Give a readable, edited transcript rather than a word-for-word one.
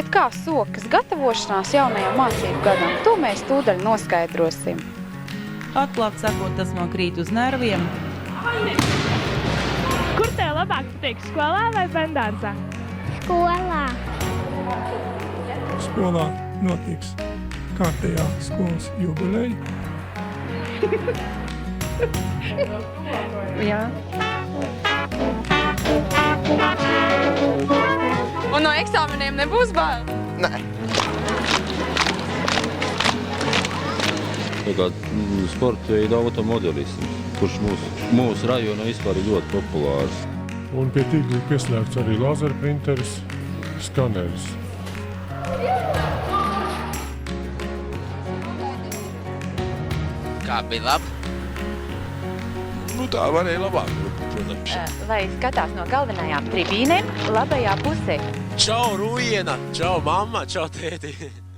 Bet kā sokas gatavošanās jaunajam mācību gadam, to mēs tūdaļ noskaidrosim. Atklāt sakot, tas man krīt uz nerviem. Kur tev labāk patīk, skolā vai bendānsā? Skolā. Skolā notiks kārtējā skolas jubileja. Jā. Un no eksāmeniem nebūs bail? Nē. Tā kā sporta veida automodelisms, kurš mūsu rajonā vispār ir ļoti populārs. Un pie tīkla pieslēgts arī lazerprinteris, skaneris. Kā bija labi? Tā varēja labāk, protams. Lai skatās no galvenajām tribīnēm labajā pusē. Čau, Rūjiena! Čau, mamma! Čau, tēti!